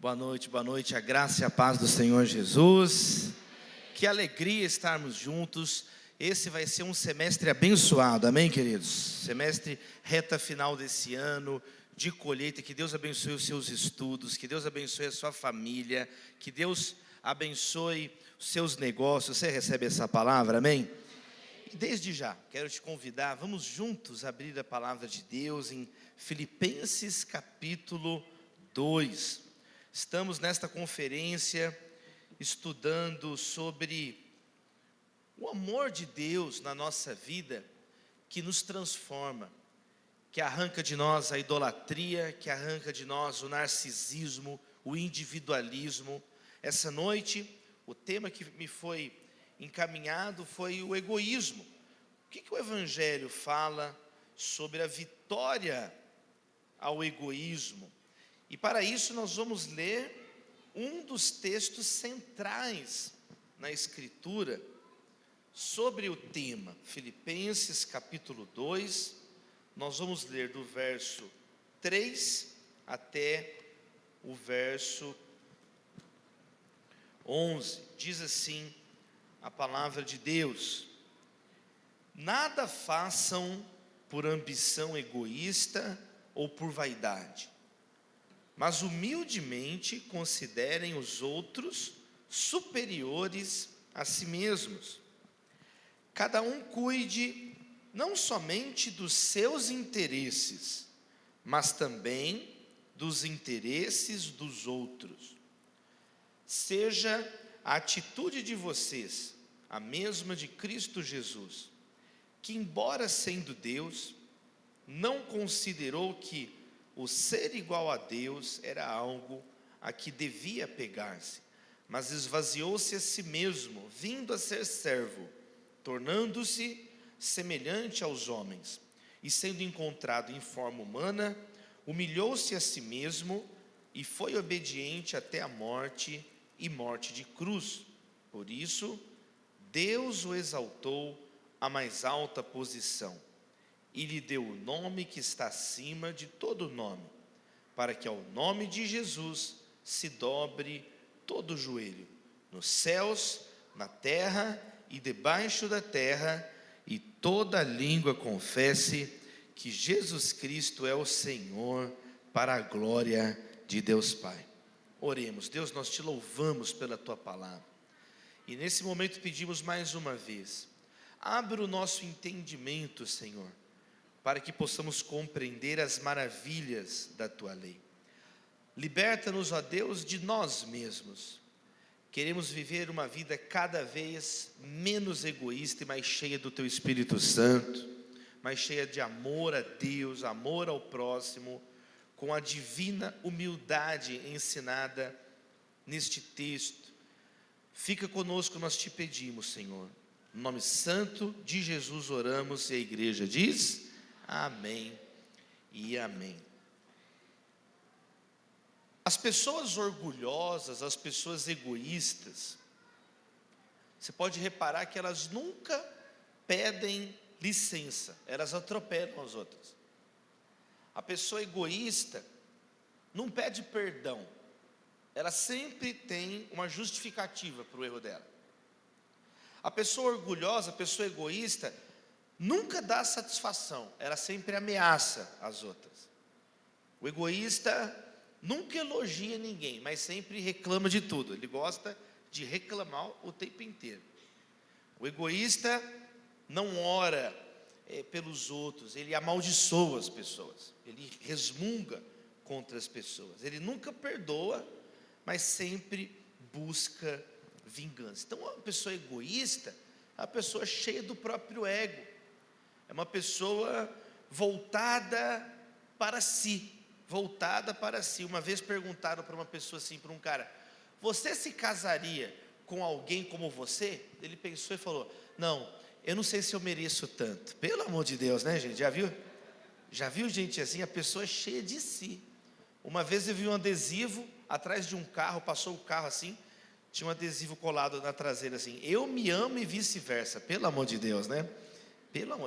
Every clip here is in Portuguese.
Boa noite, a graça e a paz do Senhor Jesus. Que alegria estarmos juntos. Esse vai ser um semestre abençoado, amém, queridos? Semestre reta final desse ano, de colheita. Que Deus abençoe os seus estudos, que Deus abençoe a sua família, que Deus abençoe os seus negócios. Você recebe essa palavra, amém? E desde já, quero te convidar, vamos juntos abrir a palavra de Deus em Filipenses capítulo 2. Estamos nesta conferência estudando sobre o amor de Deus na nossa vida, que nos transforma, que arranca de nós a idolatria, que arranca de nós o narcisismo, o individualismo. Essa noite, o tema que me foi encaminhado foi o egoísmo. O que o Evangelho fala sobre a vitória ao egoísmo? E para isso nós vamos ler um dos textos centrais na Escritura sobre o tema, Filipenses capítulo 2, nós vamos ler do verso 3 até o verso 11, diz assim a palavra de Deus: nada façam por ambição egoísta ou por vaidade, mas humildemente considerem os outros superiores a si mesmos. Cada um cuide não somente dos seus interesses, mas também dos interesses dos outros. Seja a atitude de vocês a mesma de Cristo Jesus, que, embora sendo Deus, não considerou que o ser igual a Deus era algo a que devia pegar-se, mas esvaziou-se a si mesmo, vindo a ser servo, tornando-se semelhante aos homens, e sendo encontrado em forma humana, humilhou-se a si mesmo e foi obediente até a morte e morte de cruz. Por isso, Deus o exaltou à mais alta posição e lhe deu o nome que está acima de todo nome, para que ao nome de Jesus se dobre todo o joelho, nos céus, na terra e debaixo da terra, e toda língua confesse que Jesus Cristo é o Senhor, para a glória de Deus Pai. Oremos. Deus, nós te louvamos pela tua palavra, e nesse momento pedimos mais uma vez, abra o nosso entendimento, Senhor, para que possamos compreender as maravilhas da tua lei. Liberta-nos, ó Deus, de nós mesmos. Queremos viver uma vida cada vez menos egoísta e mais cheia do teu Espírito Santo, mais cheia de amor a Deus, amor ao próximo, com a divina humildade ensinada neste texto. Fica conosco, nós te pedimos, Senhor. No nome santo de Jesus oramos, e a igreja diz: amém e amém. As pessoas orgulhosas, as pessoas egoístas, você pode reparar que elas nunca pedem licença, elas atropelam as outras. A pessoa egoísta não pede perdão, ela sempre tem uma justificativa para o erro dela. A pessoa orgulhosa, a pessoa egoísta, nunca dá satisfação, ela sempre ameaça as outras. O egoísta nunca elogia ninguém, mas sempre reclama de tudo. Ele gosta de reclamar o tempo inteiro. O egoísta não ora pelos outros, ele amaldiçoa as pessoas, ele resmunga contra as pessoas, ele nunca perdoa, mas sempre busca vingança. Então, uma pessoa egoísta é uma pessoa cheia do próprio ego, é uma pessoa voltada para si. Uma vez perguntaram para uma pessoa assim, para um cara: você se casaria com alguém como você? Ele pensou e falou: não, eu não sei se eu mereço tanto. Pelo amor de Deus, né, gente? Já viu gente assim? A pessoa é cheia de si. Uma vez eu vi um adesivo atrás de um carro, passou o carro assim, tinha um adesivo colado na traseira assim: eu me amo e vice-versa. Pelo amor de Deus, né?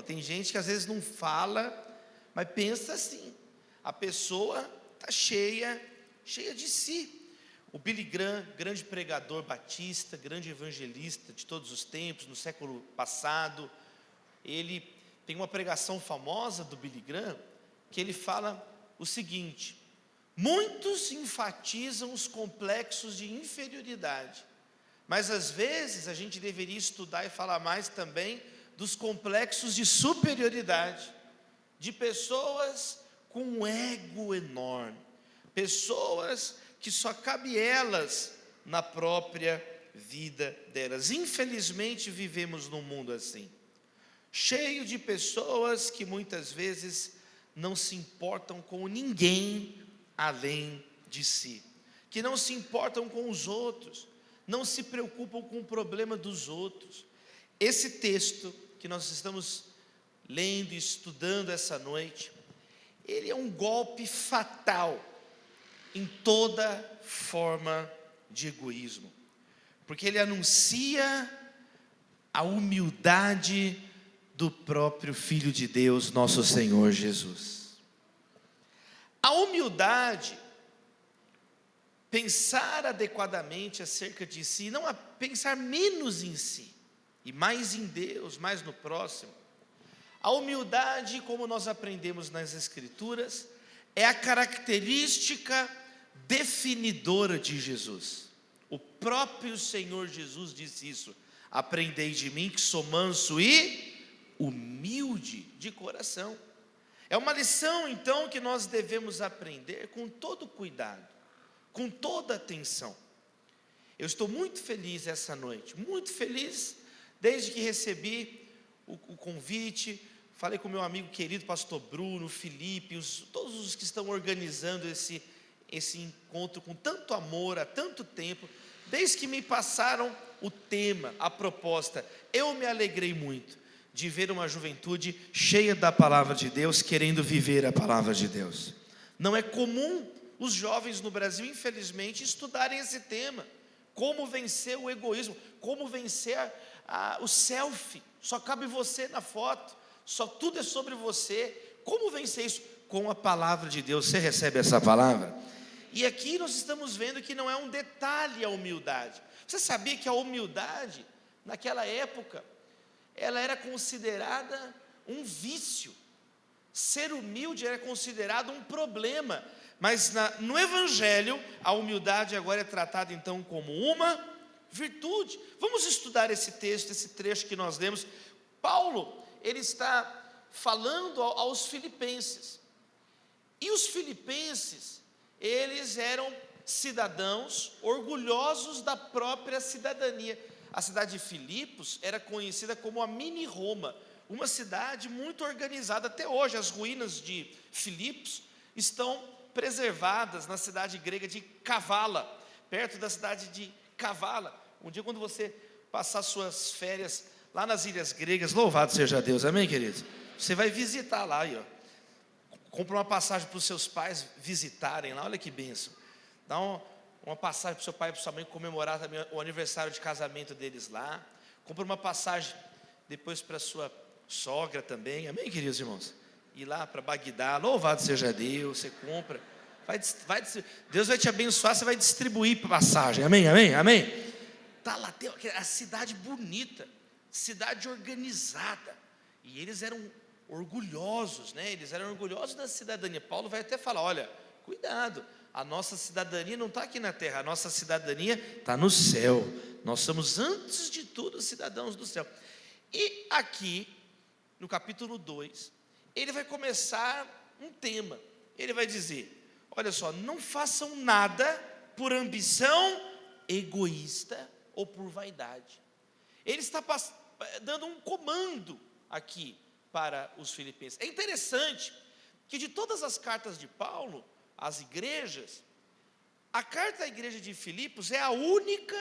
Tem gente que às vezes não fala, mas pensa assim. A pessoa está cheia de si. O Billy Graham, grande pregador batista, grande evangelista de todos os tempos, no século passado, ele tem uma pregação famosa do Billy Graham, que ele fala o seguinte: muitos enfatizam os complexos de inferioridade, mas às vezes a gente deveria estudar e falar mais também dos complexos de superioridade, de pessoas com um ego enorme, pessoas que só cabe elas na própria vida delas. Infelizmente vivemos num mundo assim, cheio de pessoas que muitas vezes não se importam com ninguém além de si, que não se importam com os outros, não se preocupam com o problema dos outros. Esse texto que nós estamos lendo e estudando essa noite, ele é um golpe fatal em toda forma de egoísmo, porque ele anuncia a humildade do próprio Filho de Deus, nosso Senhor Jesus. A humildade, pensar adequadamente acerca de si, não pensar menos em si e mais em Deus, mais no próximo. A humildade, como nós aprendemos nas Escrituras, é a característica definidora de Jesus. O próprio Senhor Jesus disse isso: aprendei de mim que sou manso e humilde de coração. É uma lição então que nós devemos aprender com todo cuidado, com toda atenção. Eu estou muito feliz essa noite, muito feliz, desde que recebi o convite. Falei com meu amigo querido pastor Bruno, Felipe, todos os que estão organizando esse encontro com tanto amor, há tanto tempo. Desde que me passaram o tema, a proposta, eu me alegrei muito de ver uma juventude cheia da palavra de Deus, querendo viver a palavra de Deus. Não é comum os jovens no Brasil, infelizmente, estudarem esse tema: como vencer o egoísmo, como vencer o selfie, só cabe você na foto, só tudo é sobre você. Como vencer isso? Com a palavra de Deus. Você recebe essa palavra? E aqui nós estamos vendo que não é um detalhe a humildade. Você sabia que a humildade, naquela época, ela era considerada um vício? Ser humilde era considerado um problema, mas no Evangelho, a humildade agora é tratada então como uma virtude. Vamos estudar esse texto, esse trecho que nós lemos. Paulo, ele está falando aos filipenses, e os filipenses, eles eram cidadãos orgulhosos da própria cidadania. A cidade de Filipos era conhecida como a mini Roma, uma cidade muito organizada. Até hoje as ruínas de Filipos estão preservadas na cidade grega de Kavala, perto da cidade de Kavala. Um dia, quando você passar suas férias lá nas ilhas gregas, louvado seja Deus, amém, queridos? Você vai visitar lá, aí, ó. Compra uma passagem para os seus pais visitarem lá, olha que bênção. Dá uma passagem para o seu pai e para sua mãe comemorar também o aniversário de casamento deles lá. Compra uma passagem depois para a sua sogra também, amém, queridos irmãos? Ir lá para Bagdá, louvado seja Deus, você compra. Deus vai te abençoar, você vai distribuir passagem, amém, amém, amém? Tá lá, tem a cidade bonita, cidade organizada, e eles eram orgulhosos, né? Eles eram orgulhosos da cidadania. Paulo vai até falar: olha, cuidado, a nossa cidadania não está aqui na terra, a nossa cidadania está no céu. Nós somos, antes de tudo, cidadãos do céu. E aqui, no capítulo 2, ele vai começar um tema. Ele vai dizer: olha só, não façam nada por ambição egoísta ou por vaidade. Ele está dando um comando aqui para os filipenses. É interessante que de todas as cartas de Paulo às igrejas, a carta à igreja de Filipos é a única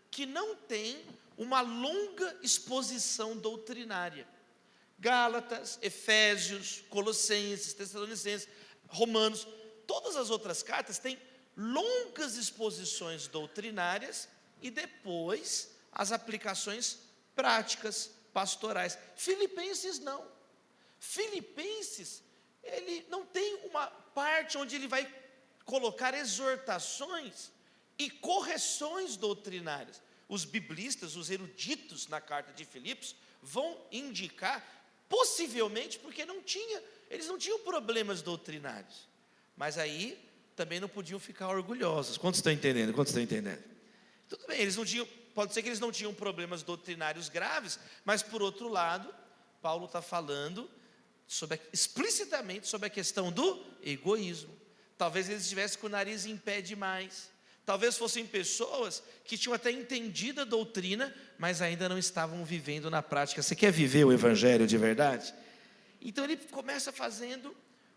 que não tem uma longa exposição doutrinária. Gálatas, Efésios, Colossenses, Tessalonicenses, Romanos, todas as outras cartas têm longas exposições doutrinárias e depois as aplicações práticas, pastorais. Filipenses não. Filipenses, ele não tem uma parte onde ele vai colocar exortações e correções doutrinárias. Os biblistas, os eruditos na carta de Filipos, vão indicar, possivelmente, porque eles não tinham problemas doutrinários, mas aí também não podiam ficar orgulhosos. Quantos estão entendendo? Tudo bem, pode ser que eles não tinham problemas doutrinários graves, mas por outro lado, Paulo está falando explicitamente sobre a questão do egoísmo. Talvez eles estivessem com o nariz em pé demais, talvez fossem pessoas que tinham até entendido a doutrina, mas ainda não estavam vivendo na prática. Você quer viver o evangelho de verdade? Então ele começa fazendo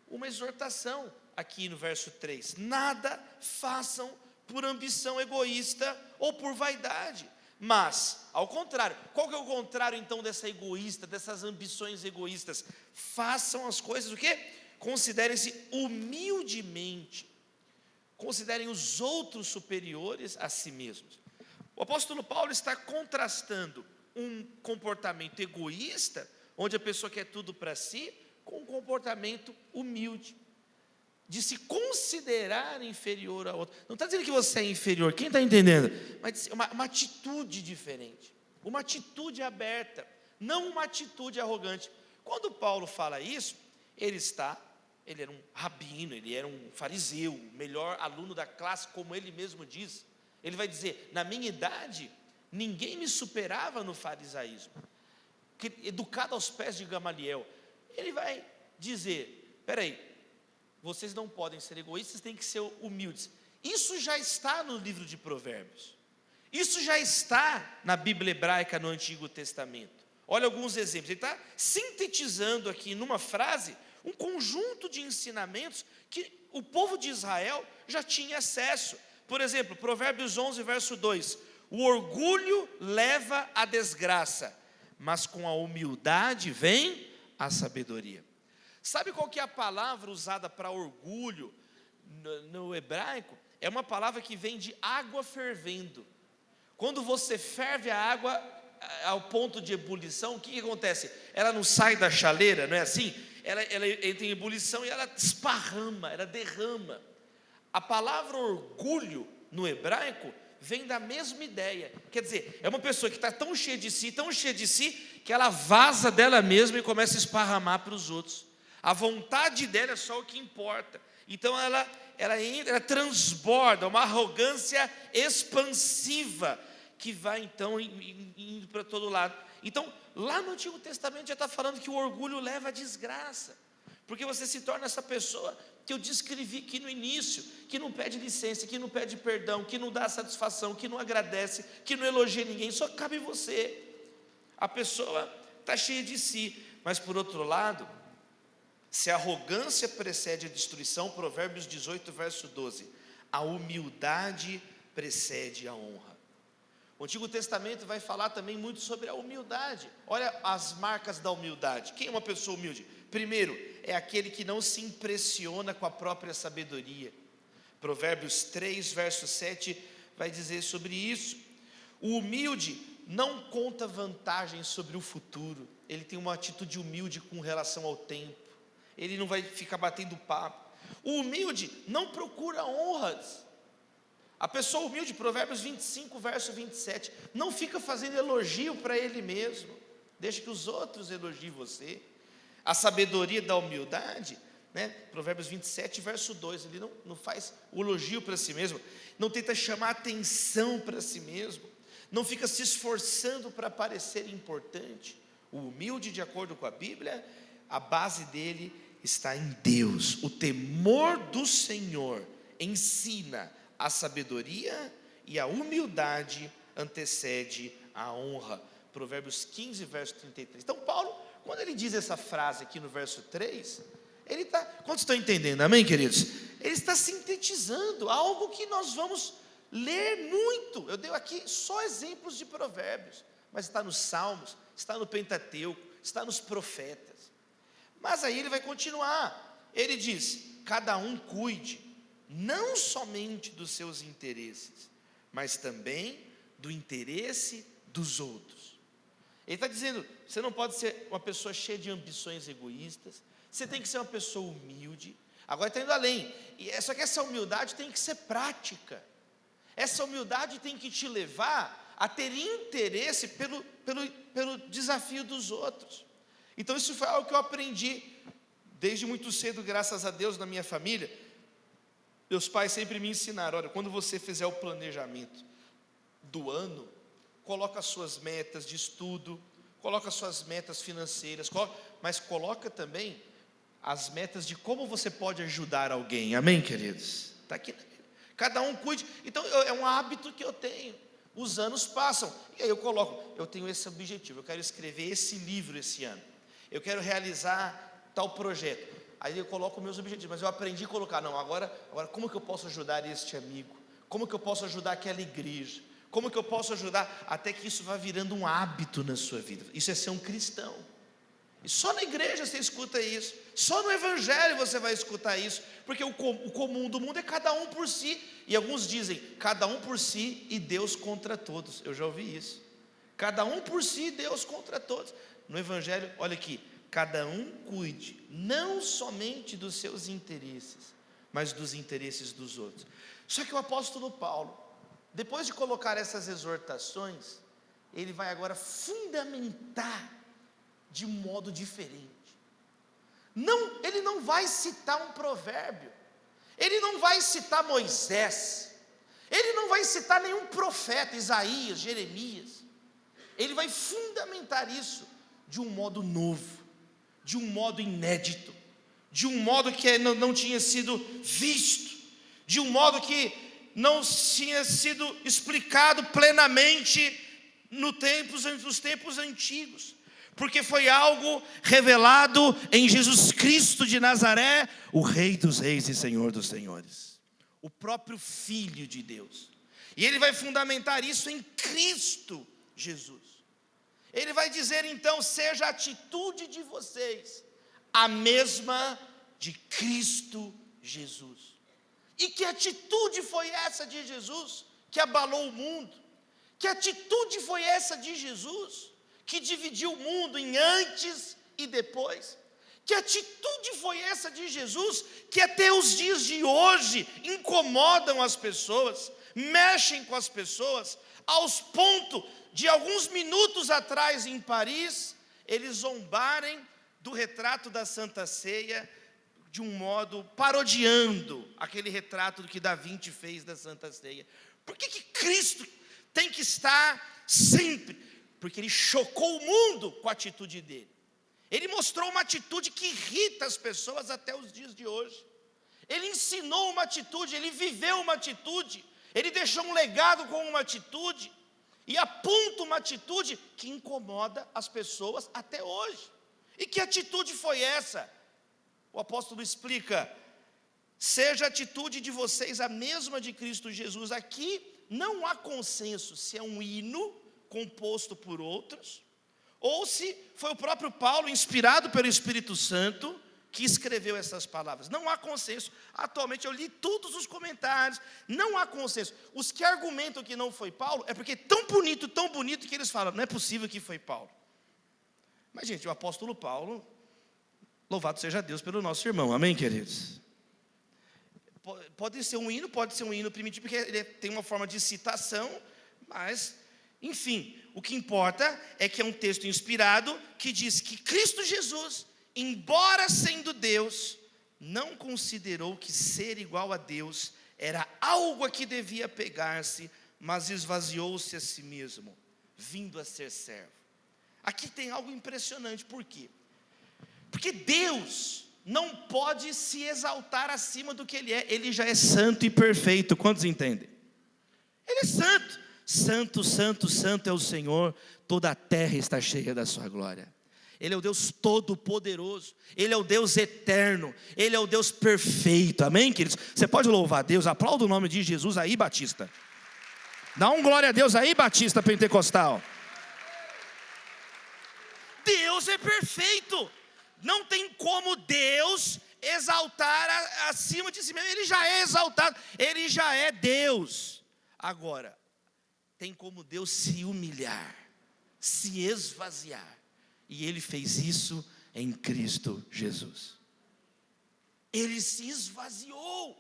uma exortação aqui no verso 3: nada façam por ambição egoísta ou por vaidade, mas, ao contrário. Qual que é o contrário então dessas ambições egoístas? Façam as coisas o quê? Considerem-se humildemente, considerem os outros superiores a si mesmos. O apóstolo Paulo está contrastando um comportamento egoísta, onde a pessoa quer tudo para si, com um comportamento humilde, de se considerar inferior a outro. Não está dizendo que você é inferior, quem está entendendo? Mas uma atitude diferente, uma atitude aberta, não uma atitude arrogante. Quando Paulo fala isso, ele era um rabino, ele era um fariseu, o melhor aluno da classe, como ele mesmo diz. Ele vai dizer: na minha idade, ninguém me superava no farisaísmo, educado aos pés de Gamaliel. Ele vai dizer: peraí, vocês não podem ser egoístas, têm que ser humildes. Isso já está no livro de Provérbios, isso já está na Bíblia hebraica no Antigo Testamento. Olha alguns exemplos. Ele está sintetizando aqui numa frase um conjunto de ensinamentos que o povo de Israel já tinha acesso. Por exemplo, Provérbios 11, verso 2: o orgulho leva à desgraça, mas com a humildade vem a sabedoria. Sabe qual que é a palavra usada para orgulho no hebraico? É uma palavra que vem de água fervendo. Quando você ferve a água ao ponto de ebulição, o que acontece? Ela não sai da chaleira, não é assim? Ela entra em ebulição e ela esparrama, ela derrama. A palavra orgulho no hebraico vem da mesma ideia. Quer dizer, é uma pessoa que está tão cheia de si, que ela vaza dela mesma e começa a esparramar para os outros. A vontade dela é só o que importa. Então ela transborda, uma arrogância expansiva, que vai então indo para todo lado. Então, lá no Antigo Testamento já está falando que o orgulho leva à desgraça, porque você se torna essa pessoa que eu descrevi aqui no início, que não pede licença, que não pede perdão, que não dá satisfação, que não agradece, que não elogia ninguém, só cabe você. A pessoa está cheia de si. Mas por outro lado, se a arrogância precede a destruição, Provérbios 18, verso 12, a humildade precede a honra. O Antigo Testamento vai falar também muito sobre a humildade. Olha as marcas da humildade. Quem é uma pessoa humilde? Primeiro, é aquele que não se impressiona com a própria sabedoria. Provérbios 3, verso 7 vai dizer sobre isso. O humilde não conta vantagens sobre o futuro. Ele tem uma atitude humilde com relação ao tempo. Ele não vai ficar batendo papo. O humilde não procura honras. A pessoa humilde, Provérbios 25, verso 27, não fica fazendo elogio para ele mesmo, deixa que os outros elogiem você. A sabedoria da humildade, Provérbios 27, verso 2, ele não faz o elogio para si mesmo, não tenta chamar atenção para si mesmo, não fica se esforçando para parecer importante. O humilde, de acordo com a Bíblia, a base dele está em Deus. O temor do Senhor ensina a sabedoria, e a humildade antecede a honra. Provérbios 15, verso 33. Então Paulo, quando ele diz essa frase aqui no verso 3, ele está, quantos estão entendendo, amém, queridos? Ele está sintetizando algo que nós vamos ler muito. Eu dei aqui só exemplos de provérbios, mas está nos Salmos, está no Pentateuco, está nos profetas. Mas aí ele vai continuar. Ele diz: cada um cuide não somente dos seus interesses, mas também do interesse dos outros. Ele está dizendo: você não pode ser uma pessoa cheia de ambições egoístas, você tem que ser uma pessoa humilde. Agora está indo além, só que essa humildade tem que ser prática. Essa humildade tem que te levar a ter interesse pelo desafio dos outros. Então isso foi algo que eu aprendi desde muito cedo, graças a Deus, na minha família. Meus pais sempre me ensinaram: olha, quando você fizer o planejamento do ano, coloca as suas metas de estudo, coloca as suas metas financeiras, mas coloca também as metas de como você pode ajudar alguém. Amém, queridos? Está aqui. Cada um cuide. Então é um hábito que eu tenho. Os anos passam, e aí eu coloco, eu tenho esse objetivo, eu quero escrever esse livro esse ano, eu quero realizar tal projeto. Aí eu coloco meus objetivos, mas eu aprendi a colocar, não, agora como que eu posso ajudar este amigo? Como que eu posso ajudar aquela igreja? Como que eu posso ajudar? Até que isso vá virando um hábito na sua vida. Isso é ser um cristão. E só na igreja você escuta isso, só no evangelho você vai escutar isso, porque o comum do mundo é cada um por si, e alguns dizem, cada um por si e Deus contra todos. Eu já ouvi isso, cada um por si e Deus contra todos. No evangelho, olha aqui, cada um cuide, não somente dos seus interesses, mas dos interesses dos outros. Só que o apóstolo Paulo, depois de colocar essas exortações, ele vai agora fundamentar de um modo diferente. Ele não vai citar um provérbio, ele não vai citar Moisés, ele não vai citar nenhum profeta, Isaías, Jeremias. Ele vai fundamentar isso de um modo novo, de um modo inédito, de um modo que não tinha sido visto, de um modo que não tinha sido explicado plenamente nos tempos antigos, porque foi algo revelado em Jesus Cristo de Nazaré, o Rei dos Reis e Senhor dos Senhores, o próprio Filho de Deus. E ele vai fundamentar isso em Cristo Jesus. Ele vai dizer então: seja a atitude de vocês a mesma de Cristo Jesus. E que atitude foi essa de Jesus que abalou o mundo? Que atitude foi essa de Jesus que dividiu o mundo em antes e depois? Que atitude foi essa de Jesus que até os dias de hoje incomodam as pessoas, mexem com as pessoas, aos pontos de alguns minutos atrás em Paris, eles zombarem do retrato da Santa Ceia, de um modo parodiando aquele retrato que Da Vinci fez da Santa Ceia? Por que Cristo tem que estar sempre? Porque ele chocou o mundo com a atitude dele. Ele mostrou uma atitude que irrita as pessoas até os dias de hoje. Ele ensinou uma atitude, ele viveu uma atitude, ele deixou um legado com uma atitude, e aponta uma atitude que incomoda as pessoas até hoje. E que atitude foi essa? O apóstolo explica: seja a atitude de vocês a mesma de Cristo Jesus. Aqui não há consenso se é um hino composto por outros, ou se foi o próprio Paulo, inspirado pelo Espírito Santo, que escreveu essas palavras. Não há consenso. Atualmente eu li todos os comentários, não há consenso. Os que argumentam que não foi Paulo, é porque é tão bonito que eles falam: não é possível que foi Paulo. Mas gente, o apóstolo Paulo, louvado seja Deus pelo nosso irmão, amém, queridos? Pode ser um hino primitivo, porque ele tem uma forma de citação, mas, enfim, o que importa é que é um texto inspirado, que diz que Cristo Jesus, embora sendo Deus, não considerou que ser igual a Deus era algo a que devia pegar-se, mas esvaziou-se a si mesmo, vindo a ser servo. Aqui tem algo impressionante. Por quê? Porque Deus não pode se exaltar acima do que Ele é. Ele já é santo e perfeito. Quantos entendem? Ele é santo. Santo, santo, santo é o Senhor. Toda a terra está cheia da sua glória. Ele é o Deus todo-poderoso, Ele é o Deus eterno, Ele é o Deus perfeito, amém, queridos? Você pode louvar a Deus, aplauda o nome de Jesus aí, Batista. Dá um glória a Deus aí, Batista Pentecostal. Deus é perfeito, não tem como Deus exaltar acima de si mesmo. Ele já é exaltado, Ele já é Deus. Agora, tem como Deus se humilhar, se esvaziar. E Ele fez isso em Cristo Jesus. Ele se esvaziou.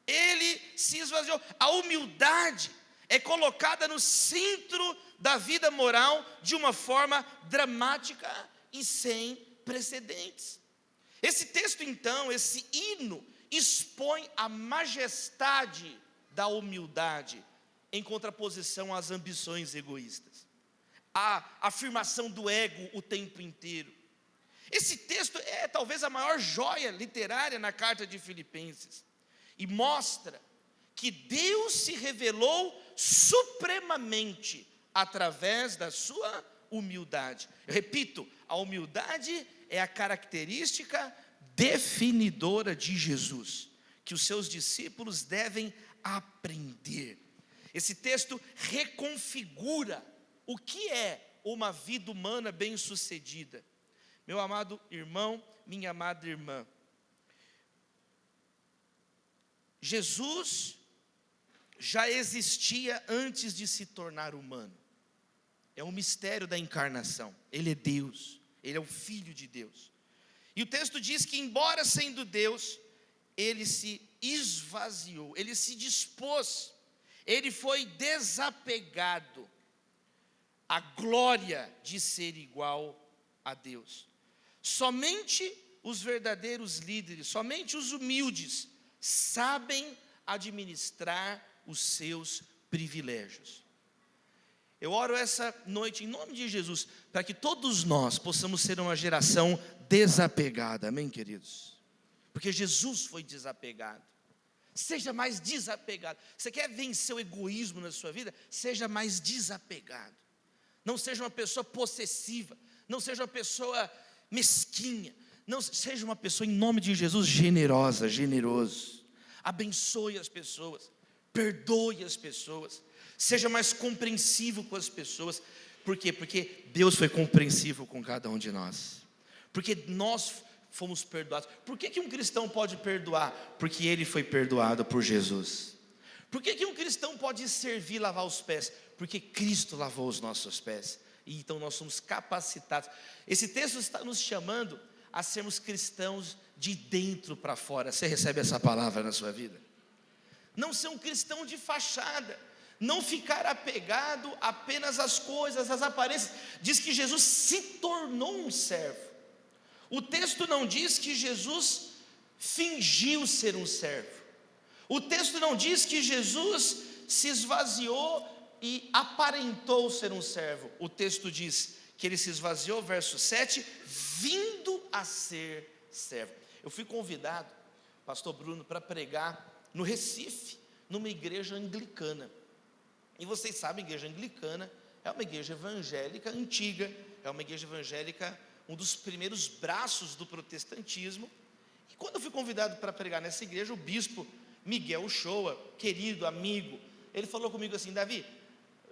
Ele se esvaziou. A humildade é colocada no centro da vida moral de uma forma dramática e sem precedentes. Esse texto, então, esse hino, expõe a majestade da humildade em contraposição às ambições egoístas, a afirmação do ego o tempo inteiro. Esse texto é talvez a maior joia literária na carta de Filipenses, e mostra que Deus se revelou supremamente através da sua humildade. Eu repito, a humildade é a característica definidora de Jesus, que os seus discípulos devem aprender. Esse texto reconfigura o que é uma vida humana bem-sucedida. Meu amado irmão, minha amada irmã, Jesus já existia antes de se tornar humano. É um mistério da encarnação. Ele é Deus, ele é o Filho de Deus. E o texto diz que, embora sendo Deus, ele se esvaziou, ele se dispôs, ele foi desapegado à glória de ser igual a Deus. Somente os verdadeiros líderes, somente os humildes, sabem administrar os seus privilégios. Eu oro essa noite em nome de Jesus, para que todos nós possamos ser uma geração desapegada, amém, queridos? Porque Jesus foi desapegado. Seja mais desapegado. Você quer vencer o egoísmo na sua vida? Seja mais desapegado. Não seja uma pessoa possessiva, não seja uma pessoa mesquinha, não seja uma pessoa, em nome de Jesus, generosa, generoso. Abençoe as pessoas, perdoe as pessoas, seja mais compreensivo com as pessoas. Por quê? Porque Deus foi compreensivo com cada um de nós, porque nós fomos perdoados. Por que um cristão pode perdoar? Porque ele foi perdoado por Jesus. Por que um cristão pode servir, lavar os pés? Porque Cristo lavou os nossos pés, e então nós somos capacitados. Esse texto está nos chamando a sermos cristãos de dentro para fora. Você recebe essa palavra na sua vida? Não ser um cristão de fachada, não ficar apegado apenas às coisas, às aparências. Diz que Jesus se tornou um servo. O texto não diz que Jesus fingiu ser um servo. O texto não diz que Jesus se esvaziou e aparentou ser um servo. O texto diz que ele se esvaziou, verso 7, vindo a ser servo. Eu fui convidado, pastor Bruno, para pregar no Recife, numa igreja anglicana. E vocês sabem, a igreja anglicana é uma igreja evangélica antiga, é uma igreja evangélica, um dos primeiros braços do protestantismo. E quando eu fui convidado para pregar nessa igreja, o bispo Miguel Uchoa, querido amigo, ele falou comigo assim: Davi,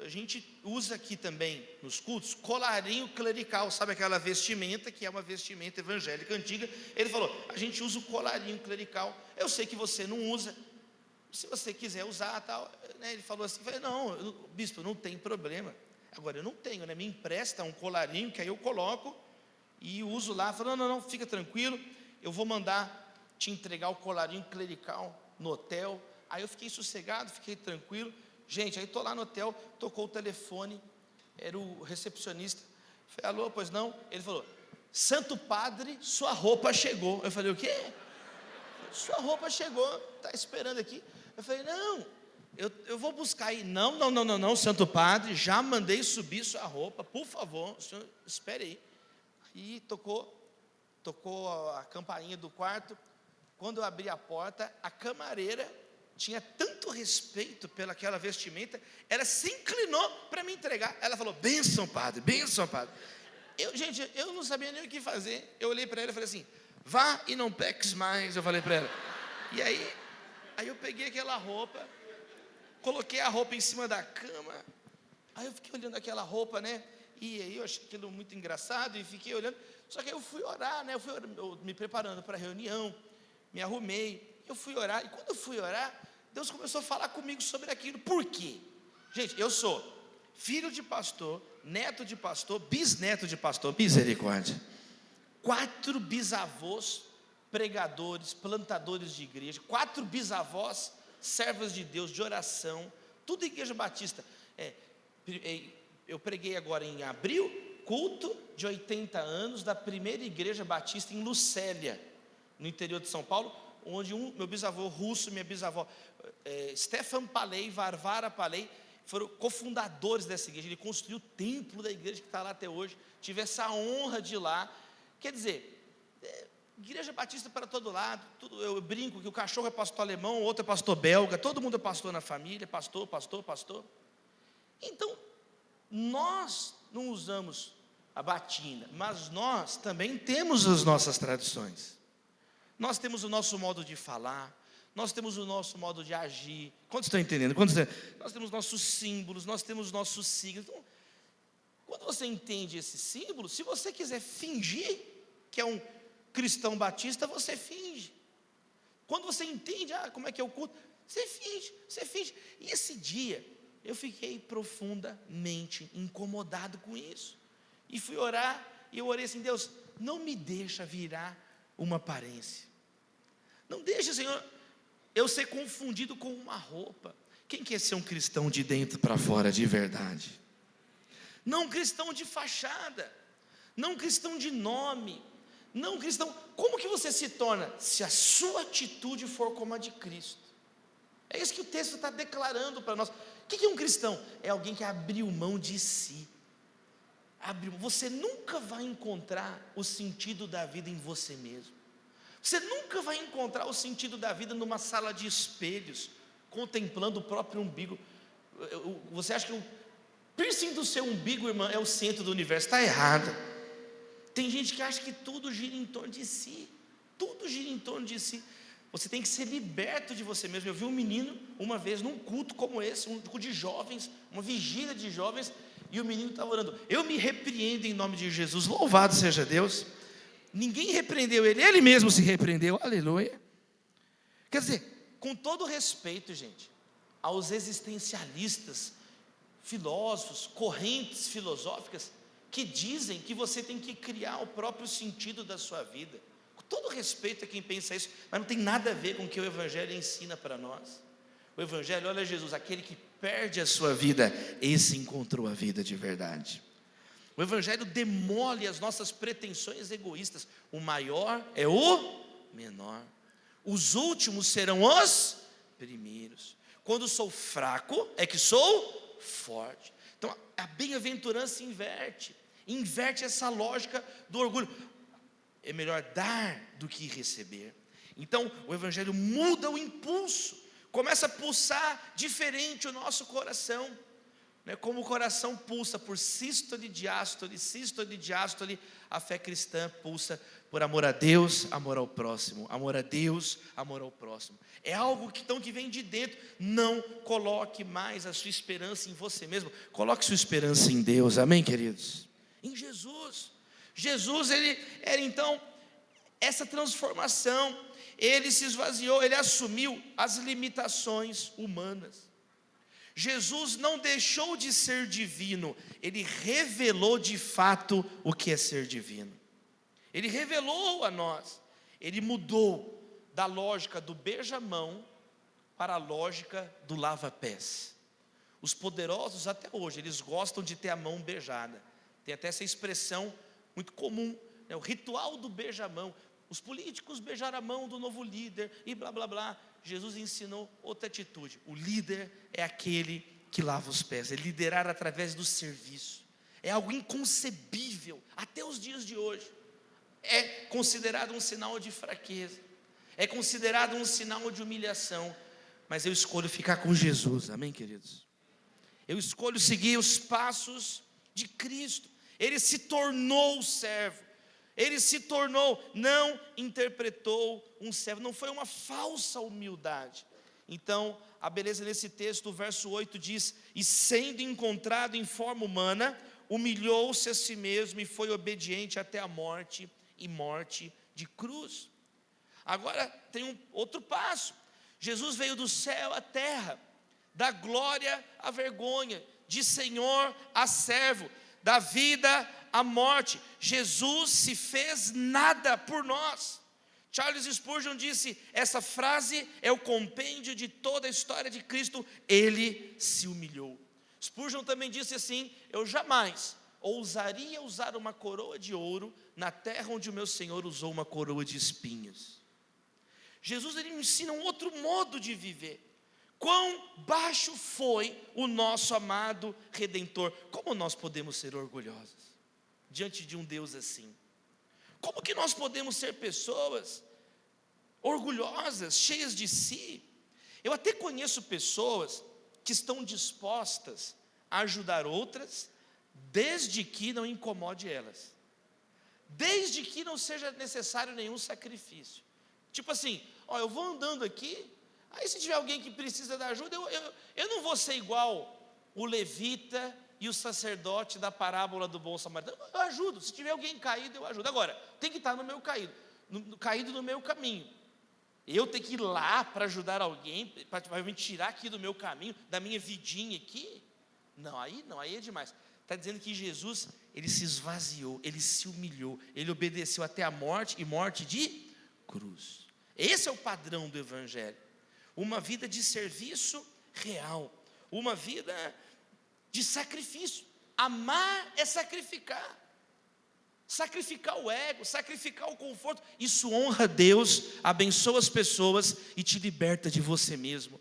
a gente usa aqui também nos cultos colarinho clerical, sabe aquela vestimenta que é uma vestimenta evangélica antiga? Ele falou: a gente usa o colarinho clerical. Eu sei que você não usa, se você quiser usar tal, né? Ele falou assim, falei, não, bispo, não tem problema. Agora eu não tenho, né? Me empresta um colarinho que aí eu coloco e uso lá. Falou, não, fica tranquilo, eu vou mandar te entregar o colarinho clerical no hotel. Aí eu fiquei sossegado, fiquei tranquilo. Gente, aí estou lá no hotel, tocou o telefone, era o recepcionista. Falei, alô, pois não? Ele falou, Santo Padre, sua roupa chegou. Eu falei, o quê? Sua roupa chegou, está esperando aqui. Eu falei, não, eu vou buscar aí. Não, Santo Padre, já mandei subir sua roupa, por favor, o senhor espere aí. E tocou a campainha do quarto. Quando eu abri a porta, a camareira tinha tanto respeito pelaquela vestimenta, ela se inclinou para me entregar. Ela falou, bênção, padre, bênção, padre. Gente, eu não sabia nem o que fazer. Eu olhei para ela e falei assim, vá e não peques mais. Eu falei para ela. E aí eu peguei aquela roupa, coloquei a roupa em cima da cama. Aí eu fiquei olhando aquela roupa, né? E aí eu achei aquilo muito engraçado e fiquei olhando. Só que aí eu fui orar, né? Eu me preparando para a reunião, me arrumei, eu fui orar. E quando eu fui orar, Deus começou a falar comigo sobre aquilo. Por quê? Gente, eu sou filho de pastor, neto de pastor, bisneto de pastor, misericórdia. 4 bisavós pregadores, plantadores de igreja, 4 bisavós servas de Deus, de oração, tudo Igreja Batista. Eu preguei agora em abril, culto de 80 anos da primeira Igreja Batista em Lucélia, no interior de São Paulo, onde meu bisavô russo, minha bisavó Stefan Paley, Varvara Paley, foram cofundadores dessa igreja. Ele construiu o templo da igreja que está lá até hoje. Tive essa honra de ir lá. Quer dizer, Igreja Batista para todo lado. Eu brinco que o cachorro é pastor alemão, o outro é pastor belga, todo mundo é pastor na família, pastor. Então, nós não usamos a batina, mas nós também temos as nossas tradições. Nós temos o nosso modo de falar, nós temos o nosso modo de agir. Quantos estão entendendo? Nós temos nossos símbolos, nós temos nossos signos. Então, quando você entende esse símbolo, se você quiser fingir que é um cristão batista, você finge. Quando você entende como é que é o culto, você finge. E esse dia, eu fiquei profundamente incomodado com isso. E fui orar, e eu orei assim: Deus, não me deixa virar uma aparência. Não deixa, Senhor, eu ser confundido com uma roupa. Quem quer ser um cristão de dentro para fora de verdade? Não um cristão de fachada, não um cristão de nome, não um cristão. Como que você se torna? Se a sua atitude for como a de Cristo. É isso que o texto está declarando para nós. O que é um cristão? É alguém que abriu mão de si. Você nunca vai encontrar o sentido da vida em você mesmo. Você nunca vai encontrar o sentido da vida numa sala de espelhos, contemplando o próprio umbigo. Você acha que o piercing do seu umbigo, irmã, é o centro do universo? Está errado. Tem gente que acha que tudo gira em torno de si. Tudo gira em torno de si. Você tem que ser liberto de você mesmo. Eu vi um menino uma vez num culto como esse, um culto de jovens, uma vigília de jovens, e o menino estava orando: eu me repreendo em nome de Jesus, louvado seja Deus. Ninguém repreendeu ele mesmo se repreendeu, aleluia. Quer dizer, com todo respeito, gente, aos existencialistas, filósofos, correntes filosóficas, que dizem que você tem que criar o próprio sentido da sua vida. Com todo respeito a quem pensa isso, mas não tem nada a ver com o que o Evangelho ensina para nós. O Evangelho, olha Jesus, aquele que perde a sua vida, esse encontrou a vida de verdade. O Evangelho demole as nossas pretensões egoístas. O maior é o menor. Os últimos serão os primeiros. Quando sou fraco, é que sou forte. Então, a bem-aventurança inverte essa lógica do orgulho. É melhor dar do que receber. Então, o Evangelho muda o impulso, começa a pulsar diferente o nosso coração. Como o coração pulsa por sístole, diástole, a fé cristã pulsa por amor a Deus, amor ao próximo, amor a Deus, amor ao próximo. É algo que vem de dentro. Não coloque mais a sua esperança em você mesmo, coloque sua esperança em Deus, amém, queridos? Em Jesus. Jesus, ele era então essa transformação. Ele se esvaziou, ele assumiu as limitações humanas. Jesus não deixou de ser divino, ele revelou de fato o que é ser divino. Ele revelou a nós, ele mudou da lógica do beija-mão para a lógica do lava-pés. Os poderosos até hoje, eles gostam de ter a mão beijada. Tem até essa expressão muito comum, o ritual do beija-mão. Os políticos beijaram a mão do novo líder e blá blá blá. Jesus ensinou outra atitude. O líder é aquele que lava os pés, é liderar através do serviço. É algo inconcebível até os dias de hoje. É considerado um sinal de fraqueza, é considerado um sinal de humilhação. Mas eu escolho ficar com Jesus, amém, queridos? Eu escolho seguir os passos de Cristo. Ele se tornou servo. Ele se tornou, não interpretou um servo, não foi uma falsa humildade. Então, a beleza nesse texto, o verso 8 diz: e sendo encontrado em forma humana, humilhou-se a si mesmo e foi obediente até a morte, e morte de cruz. Agora tem um outro passo. Jesus veio do céu à terra, da glória à vergonha, de senhor a servo, da vida à morte. Jesus se fez nada por nós. Charles Spurgeon disse: essa frase é o compêndio de toda a história de Cristo, ele se humilhou. Spurgeon também disse assim: eu jamais ousaria usar uma coroa de ouro na terra onde o meu Senhor usou uma coroa de espinhos. Jesus, ele nos ensina um outro modo de viver. Quão baixo foi o nosso amado Redentor. Como nós podemos ser orgulhosos diante de um Deus assim? Como que nós podemos ser pessoas orgulhosas, cheias de si? Eu até conheço pessoas que estão dispostas a ajudar outras, desde que não incomode elas, desde que não seja necessário nenhum sacrifício. Tipo assim, eu vou andando aqui, aí se tiver alguém que precisa da ajuda, eu não vou ser igual o levita e o sacerdote da parábola do bom samaritano. Eu ajudo, se tiver alguém caído, eu ajudo. Agora, tem que estar no meu caído no meu caminho. Eu tenho que ir lá para ajudar alguém, para me tirar aqui do meu caminho, da minha vidinha aqui? Não, aí é demais. Está dizendo que Jesus, ele se esvaziou, ele se humilhou, ele obedeceu até a morte, e morte de cruz. Esse é o padrão do Evangelho. Uma vida de serviço real, uma vida de sacrifício. Amar é sacrificar. Sacrificar o ego, sacrificar o conforto. Isso honra a Deus, abençoa as pessoas e te liberta de você mesmo,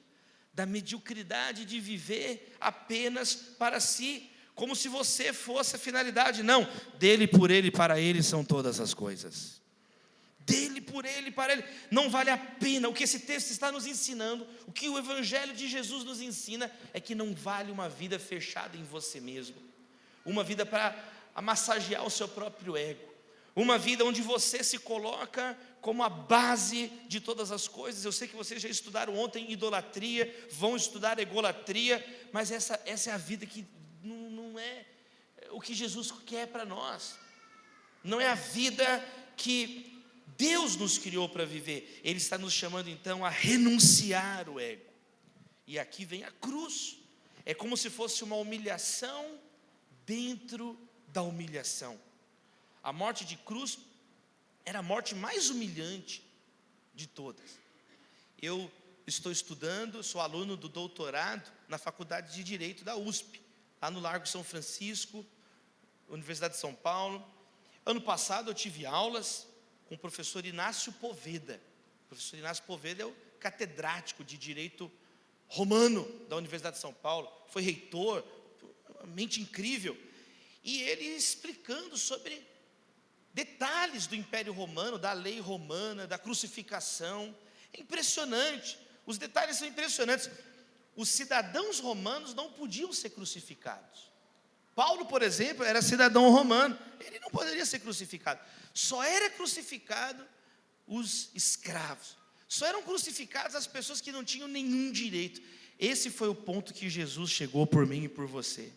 da mediocridade de viver apenas para si, como se você fosse a finalidade. Não, dele, por ele e para ele são todas as coisas. Dele, por ele, para ele. Não vale a pena. O que esse texto está nos ensinando, o que o Evangelho de Jesus nos ensina, é que não vale uma vida fechada em você mesmo, uma vida para massagear o seu próprio ego, uma vida onde você se coloca como a base de todas as coisas. Eu sei que vocês já estudaram ontem idolatria, vão estudar egolatria, mas essa é a vida que não é o que Jesus quer para nós, não é a vida que Deus nos criou para viver. Ele está nos chamando então a renunciar o ego, e aqui vem a cruz. É como se fosse uma humilhação dentro da humilhação. A morte de cruz era a morte mais humilhante de todas. Eu estou estudando, sou aluno do doutorado na Faculdade de Direito da USP, lá no Largo São Francisco, Universidade de São Paulo. Ano passado eu tive aulas com o professor Inácio Poveda. O professor Inácio Poveda é o catedrático de Direito Romano da Universidade de São Paulo, foi reitor, uma mente incrível. E ele explicando sobre detalhes do Império Romano, da lei romana, da crucificação. É impressionante, os detalhes são impressionantes. Os cidadãos romanos não podiam ser crucificados. Paulo, por exemplo, era cidadão romano, ele não poderia ser crucificado. Só era crucificado os escravos, só eram crucificadas as pessoas que não tinham nenhum direito. Esse foi o ponto que Jesus chegou por mim e por você.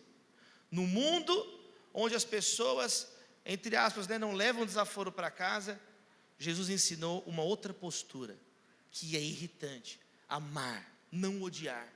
No mundo onde as pessoas, entre aspas, não levam desaforo para casa, Jesus ensinou uma outra postura, que é irritante: amar, não odiar,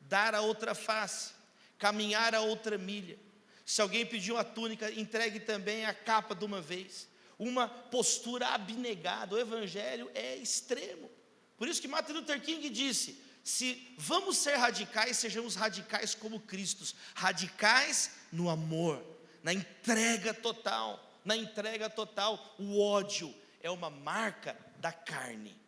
dar a outra face, caminhar a outra milha. Se alguém pediu a túnica, entregue também a capa de uma vez. Uma postura abnegada. O Evangelho é extremo. Por isso que Martin Luther King disse: se vamos ser radicais, sejamos radicais como Cristo, radicais no amor, na entrega total. Na entrega total. O ódio é uma marca da carne.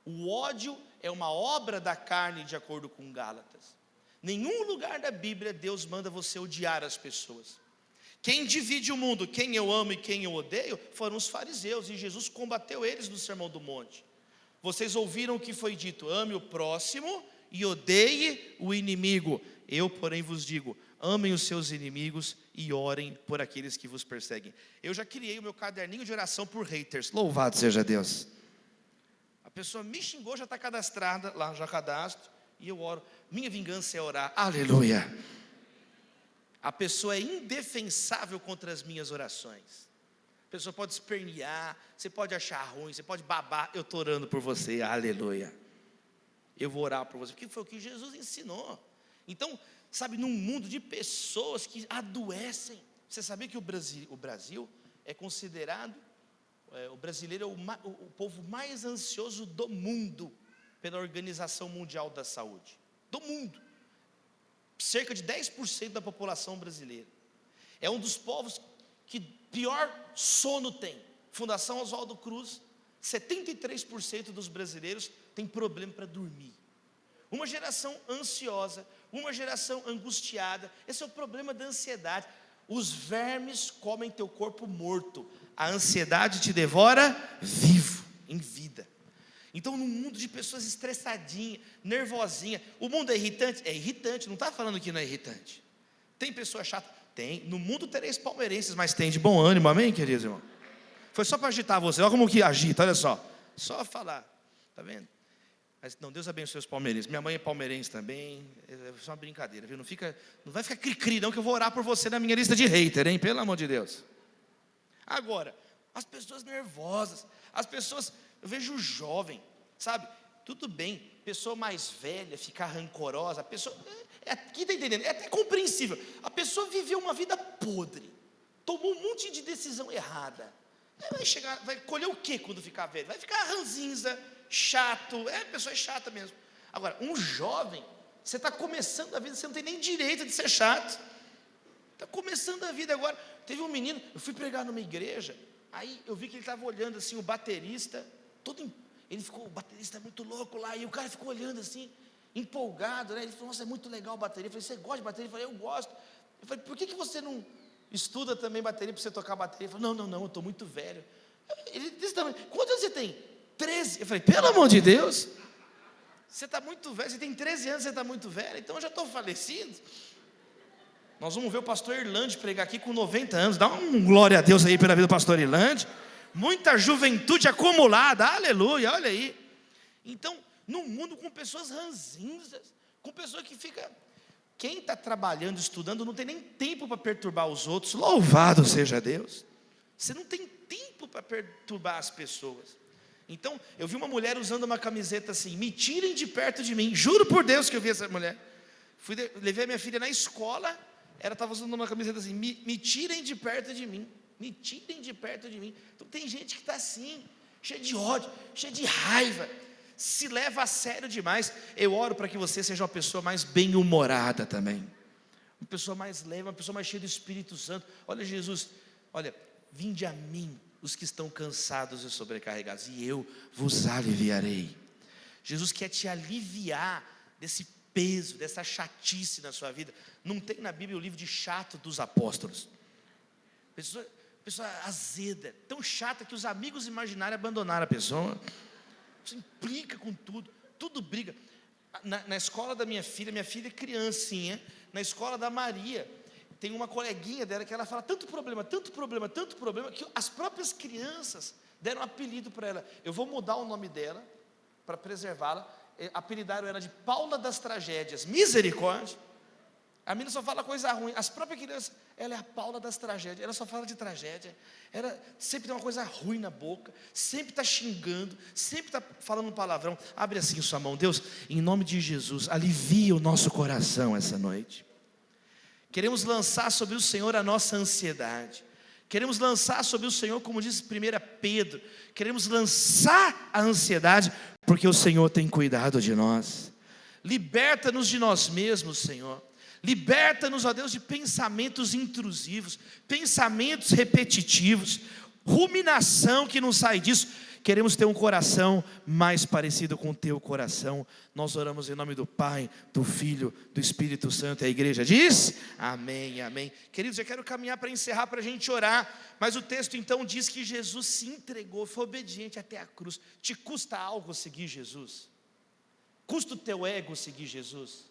O ódio é uma obra da carne, de acordo com Gálatas. Nenhum lugar da Bíblia Deus manda você odiar as pessoas. Quem divide o mundo, quem eu amo e quem eu odeio, foram os fariseus, e Jesus combateu eles no Sermão do Monte. Vocês ouviram o que foi dito: ame o próximo e odeie o inimigo. Eu, porém, vos digo: amem os seus inimigos e orem por aqueles que vos perseguem. Eu já criei o meu caderninho de oração por haters. Louvado seja Deus. A pessoa me xingou, já está cadastrada lá, já cadastro, e eu oro. Minha vingança é orar. Aleluia. A pessoa é indefensável contra as minhas orações. A pessoa pode espernear, você pode achar ruim, você pode babar. Eu estou orando por você. Aleluia. Eu vou orar por você, porque foi o que Jesus ensinou. Então, sabe, num mundo de pessoas que adoecem. Você sabia que o Brasil é considerado O brasileiro é o povo mais ansioso do mundo, pela Organização Mundial da Saúde. Do mundo. Cerca de 10% da população brasileira. É um dos povos que pior sono tem. Fundação Oswaldo Cruz, 73% dos brasileiros têm problema para dormir. Uma geração ansiosa, uma geração angustiada. Esse é o problema da ansiedade. Os vermes comem teu corpo morto. A ansiedade te devora vivo, em vida. Então, num mundo de pessoas estressadinhas, nervosinhas, o mundo é irritante? É irritante, não está falando que não é irritante. Tem pessoa chata? Tem. No mundo tereis palmeirenses, mas tem de bom ânimo, amém, queridos irmãos? Foi só para agitar você, olha como que agita, olha só. Só falar, está vendo? Mas não, Deus abençoe os palmeirenses. Minha mãe é palmeirense também. É só uma brincadeira, viu? Não vai ficar cri-cri não, que eu vou orar por você na minha lista de hater, hein? Pelo amor de Deus. Agora, as pessoas nervosas, as pessoas, eu vejo jovem, sabe? Tudo bem, pessoa mais velha ficar rancorosa, a pessoa, aqui está entendendo? É até compreensível. A pessoa viveu uma vida podre, tomou um monte de decisão errada. Vai colher o que quando ficar velho? Vai ficar ranzinza, chato, a pessoa é chata mesmo. Agora, um jovem, você está começando a vida, você não tem nem direito de ser chato. Está começando a vida agora. Teve um menino, eu fui pregar numa igreja, aí eu vi que ele estava olhando assim, o baterista, ele ficou, o baterista é muito louco lá, e o cara ficou olhando assim, empolgado, né? Ele falou, nossa, é muito legal a bateria. Eu falei, você gosta de bateria? Eu falei, eu gosto. Eu falei, por que você não estuda também bateria para você tocar bateria? Ele falou, não, eu estou muito velho. Ele disse também, quantos anos você tem? 13. Eu falei, pelo amor de Deus, você está muito velho, você tem 13 anos, você está muito velho, então eu já estou falecido. Nós vamos ver o pastor Irlande pregar aqui com 90 anos, dá um glória a Deus aí pela vida do pastor Irlande, muita juventude acumulada, aleluia, olha aí. Então, num mundo com pessoas ranzinzas, com pessoas que fica, quem está trabalhando, estudando, não tem nem tempo para perturbar os outros, louvado seja Deus, você não tem tempo para perturbar as pessoas. Então, eu vi uma mulher usando uma camiseta assim, me tirem de perto de mim, juro por Deus que eu vi essa mulher, levei a minha filha na escola, ela estava usando uma camiseta assim, me tirem de perto de mim, me tirem de perto de mim. Então tem gente que está assim, cheia de ódio, cheia de raiva, se leva a sério demais. Eu oro para que você seja uma pessoa mais bem-humorada também, uma pessoa mais leve, uma pessoa mais cheia do Espírito Santo. Olha Jesus, olha, vinde a mim os que estão cansados e sobrecarregados, e eu vos aliviarei. Jesus quer te aliviar desse peso, dessa chatice na sua vida. Não tem na Bíblia o livro de chato dos apóstolos. Pessoa azeda, tão chata que os amigos imaginários abandonaram a pessoa. Você implica com tudo briga. Na escola da minha filha é criancinha, na escola da Maria, tem uma coleguinha dela que ela fala tanto problema, que as próprias crianças deram um apelido para ela. Eu vou mudar o nome dela, para preservá-la. Apelidaram ela de Paula das Tragédias. Misericórdia. A menina só fala coisa ruim. As próprias crianças, ela é a Paula das Tragédias. Ela só fala de tragédia. Ela sempre tem uma coisa ruim na boca, sempre está xingando, sempre está falando palavrão. Abre assim sua mão, Deus, em nome de Jesus, alivia o nosso coração essa noite. Queremos lançar sobre o Senhor a nossa ansiedade. Queremos lançar sobre o Senhor, como diz 1 Pedro, queremos lançar a ansiedade, porque o Senhor tem cuidado de nós. Liberta-nos de nós mesmos, Senhor. Liberta-nos, ó Deus, de pensamentos intrusivos, pensamentos repetitivos, ruminação que não sai disso. Queremos ter um coração mais parecido com o teu coração. Nós oramos em nome do Pai, do Filho, do Espírito Santo. A igreja diz, amém, amém. Queridos, eu quero caminhar para encerrar, para a gente orar. Mas o texto então diz que Jesus se entregou, foi obediente até a cruz. Te custa algo seguir Jesus? Custa o teu ego seguir Jesus?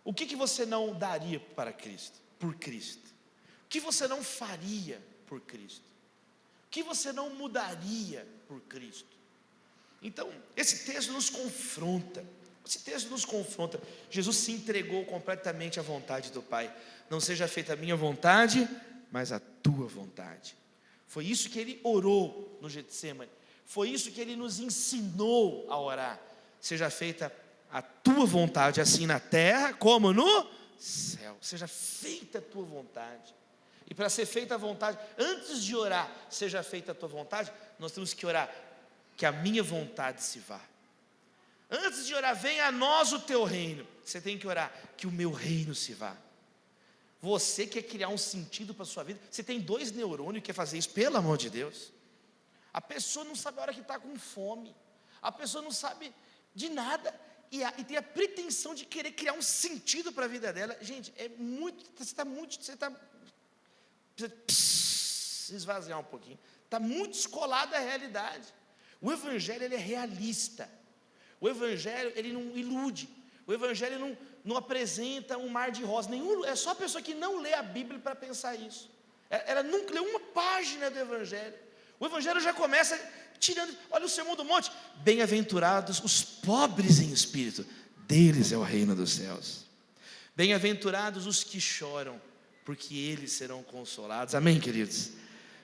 O que você não daria para Cristo, por Cristo? O que você não faria por Cristo? O que você não mudaria por Cristo? Então, esse texto nos confronta. Jesus se entregou completamente à vontade do Pai. Não seja feita a minha vontade, mas a tua vontade. Foi isso que ele orou no Getsêmani. Foi isso que ele nos ensinou a orar. Seja feita a tua vontade, assim na terra como no céu. Seja feita a tua vontade. E para ser feita a vontade, antes de orar, seja feita a tua vontade, nós temos que orar, que a minha vontade se vá. Antes de orar, venha a nós o teu reino, você tem que orar, que o meu reino se vá. Você quer criar um sentido para a sua vida, você tem 2 neurônios e quer fazer isso, pelo amor de Deus. A pessoa não sabe a hora que está com fome, a pessoa não sabe de nada, e tem a pretensão de querer criar um sentido para a vida dela. Gente, você está precisa esvaziar um pouquinho, está muito descolado da realidade. O Evangelho ele é realista, o Evangelho ele não ilude, o Evangelho não apresenta um mar de rosas, é só a pessoa que não lê a Bíblia para pensar isso, ela nunca leu uma página do Evangelho. O Evangelho já começa tirando, olha o Sermão do Monte, bem-aventurados os pobres em espírito, deles é o reino dos céus. Bem-aventurados os que choram, porque eles serão consolados, amém, queridos?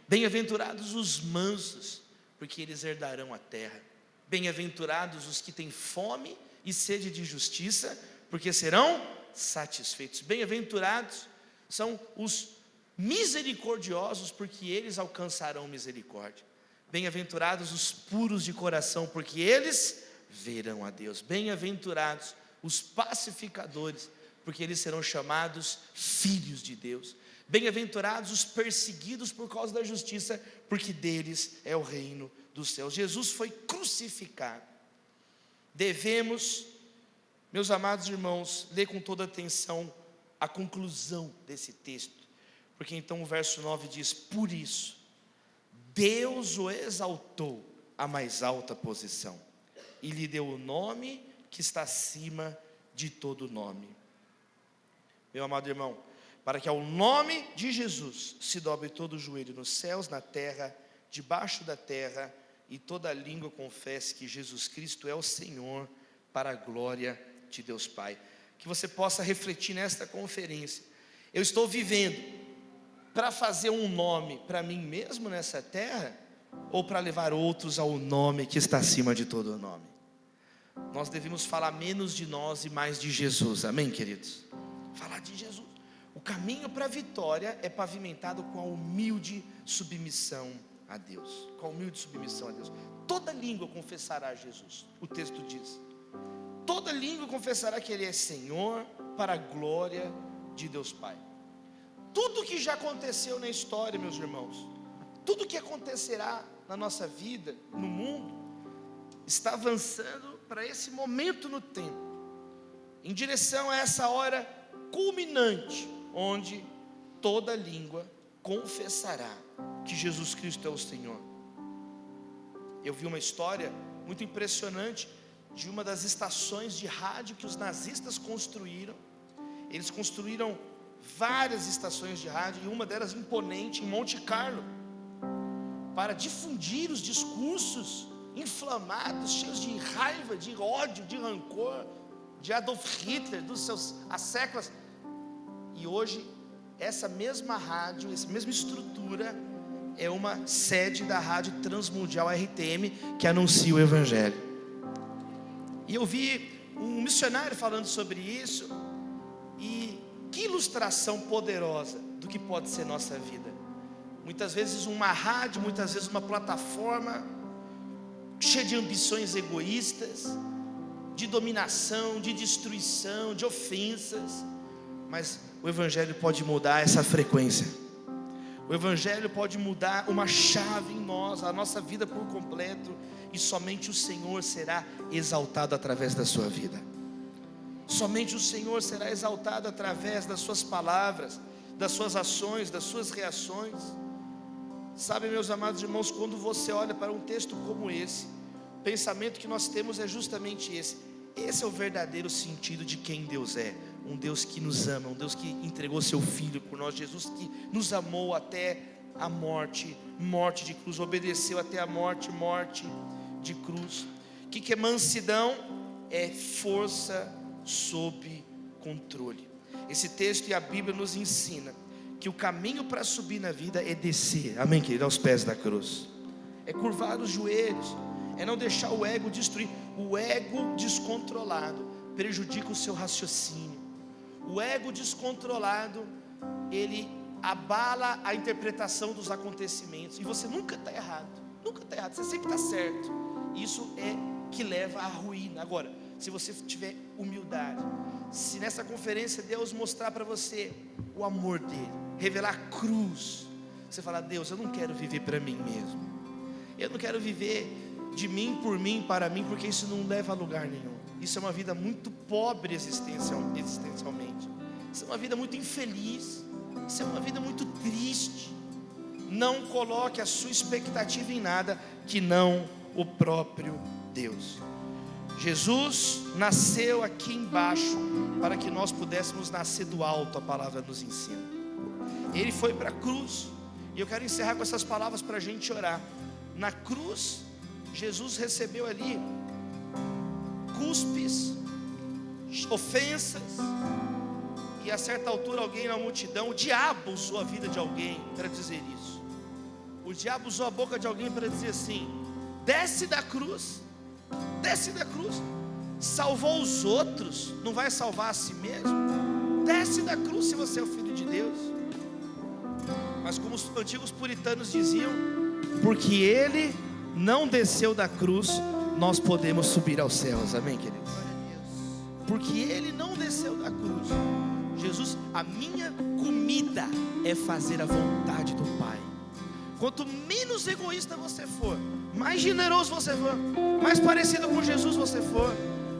Bem-aventurados os mansos, porque eles herdarão a terra. Bem-aventurados os que têm fome e sede de justiça, porque serão satisfeitos. Bem-aventurados são os misericordiosos, porque eles alcançarão misericórdia. Bem-aventurados os puros de coração, porque eles verão a Deus. Bem-aventurados os pacificadores, porque eles serão chamados filhos de Deus. Bem-aventurados os perseguidos por causa da justiça, porque deles é o reino dos céus. Jesus foi crucificado. Devemos, meus amados irmãos, ler com toda atenção a conclusão desse texto, porque então o verso 9 diz: por isso Deus o exaltou à mais alta posição e lhe deu o nome que está acima de todo nome. Meu amado irmão, para que ao nome de Jesus se dobre todo o joelho nos céus, na terra, debaixo da terra, e toda língua confesse que Jesus Cristo é o Senhor, para a glória de Deus Pai. Que você possa refletir nesta conferência: eu estou vivendo para fazer um nome para mim mesmo nessa terra, ou para levar outros ao nome que está acima de todo o nome? Nós devemos falar menos de nós e mais de Jesus, amém, queridos? Falar de Jesus. O caminho para a vitória é pavimentado com a humilde submissão a Deus, com a humilde submissão a Deus. Toda língua confessará a Jesus, o texto diz. Toda língua confessará que Ele é Senhor, para a glória de Deus Pai. Tudo que já aconteceu na história, meus irmãos, tudo que acontecerá na nossa vida, no mundo, está avançando para esse momento no tempo, em direção a essa hora culminante, onde toda língua confessará que Jesus Cristo é o Senhor. Eu vi uma história muito impressionante de uma das estações de rádio que os nazistas construíram. Eles construíram várias estações de rádio, e uma delas imponente em Monte Carlo, para difundir os discursos inflamados, cheios de raiva, de ódio, de rancor, de Adolf Hitler, dos seus asseclas. E hoje, essa mesma rádio, essa mesma estrutura, é uma sede da Rádio Transmundial RTM, que anuncia o Evangelho. E eu vi um missionário falando sobre isso, e que ilustração poderosa do que pode ser nossa vida. Muitas vezes uma rádio, muitas vezes uma plataforma cheia de ambições egoístas, de dominação, de destruição, de ofensas. Mas o Evangelho pode mudar essa frequência. O Evangelho pode mudar uma chave em nós, a nossa vida por completo, e somente o Senhor será exaltado através da sua vida. Somente o Senhor será exaltado através das suas palavras, das suas ações, das suas reações. Sabe, meus amados irmãos, quando você olha para um texto como esse, o pensamento que nós temos é justamente esse. Esse é o verdadeiro sentido de quem Deus é. Um Deus que nos ama, um Deus que entregou seu Filho por nós. Jesus que nos amou até a morte, morte de cruz, obedeceu até a morte, morte de cruz. O que é mansidão? É força sob controle. Esse texto e a Bíblia nos ensina que o caminho para subir na vida é descer, amém, querido, aos pés da cruz. É curvar os joelhos, é não deixar o ego destruir. O ego descontrolado prejudica o seu raciocínio. O ego descontrolado, ele abala a interpretação dos acontecimentos. E você nunca está errado, você sempre está certo. Isso é que leva à ruína. Agora, se você tiver humildade, se nessa conferência Deus mostrar para você o amor dele, revelar a cruz, você falar: Deus, eu não quero viver para mim mesmo, eu não quero viver de mim, por mim, para mim, porque isso não leva a lugar nenhum. Isso é uma vida muito pobre existencialmente. Isso é uma vida muito infeliz. Isso é uma vida muito triste. Não coloque a sua expectativa em nada que não o próprio Deus. Jesus nasceu aqui embaixo para que nós pudéssemos nascer do alto, a palavra nos ensina. Ele foi para a cruz, e eu quero encerrar com essas palavras para a gente orar. Na cruz, Jesus recebeu ali cuspes, ofensas, e a certa altura alguém na multidão, o diabo usou a vida de alguém para dizer isso. O diabo usou a boca de alguém para dizer assim: desce da cruz, salvou os outros, não vai salvar a si mesmo? Desce da cruz se você é o Filho de Deus. Mas como os antigos puritanos diziam, porque ele não desceu da cruz, nós podemos subir aos céus. Amém, queridos? Porque ele não desceu da cruz. Jesus, a minha comida é fazer a vontade do Pai. Quanto menos egoísta você for, mais generoso você for, mais parecido com Jesus você for,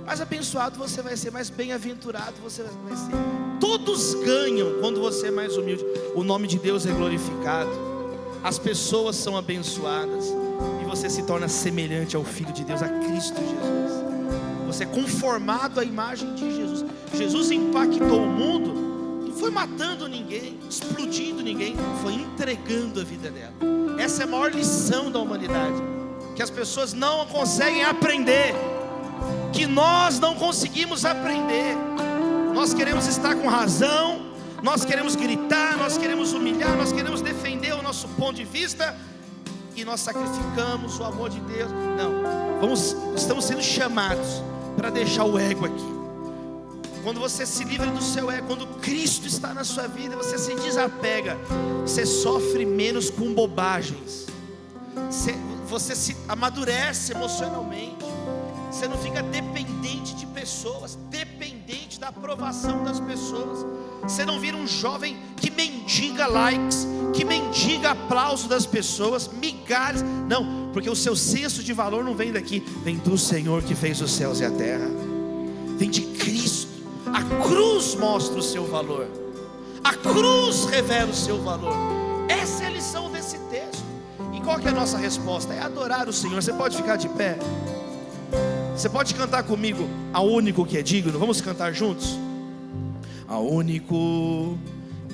mais abençoado você vai ser, mais bem-aventurado você vai ser. Todos ganham quando você é mais humilde. O nome de Deus é glorificado, as pessoas são abençoadas, e você se torna semelhante ao Filho de Deus, a Cristo Jesus. Você é conformado à imagem de Jesus. Jesus impactou o mundo, não foi matando ninguém, explodindo ninguém, foi entregando a vida dela. Essa é a maior lição da humanidade, que as pessoas não conseguem aprender, que nós não conseguimos aprender. Nós queremos estar com razão, nós queremos gritar, nós queremos humilhar, nós queremos defender o nosso ponto de vista, e nós sacrificamos o amor de Deus. Não, estamos sendo chamados para deixar o ego aqui. Quando você se livra do seu ego, quando Cristo está na sua vida, você se desapega, você sofre menos com bobagens, você se amadurece emocionalmente, você não fica dependente de pessoas, dependente da aprovação das pessoas. Você não vira um jovem que mendiga likes, que mendiga aplauso das pessoas, migalhas. Não, porque o seu senso de valor não vem daqui, vem do Senhor que fez os céus e a terra, vem de Cristo. A cruz mostra o seu valor, a cruz revela o seu valor. Essa é a lição desse texto. E qual que é a nossa resposta? É adorar o Senhor. Você pode ficar de pé, você pode cantar comigo ao único que é digno. Vamos cantar juntos? Ao único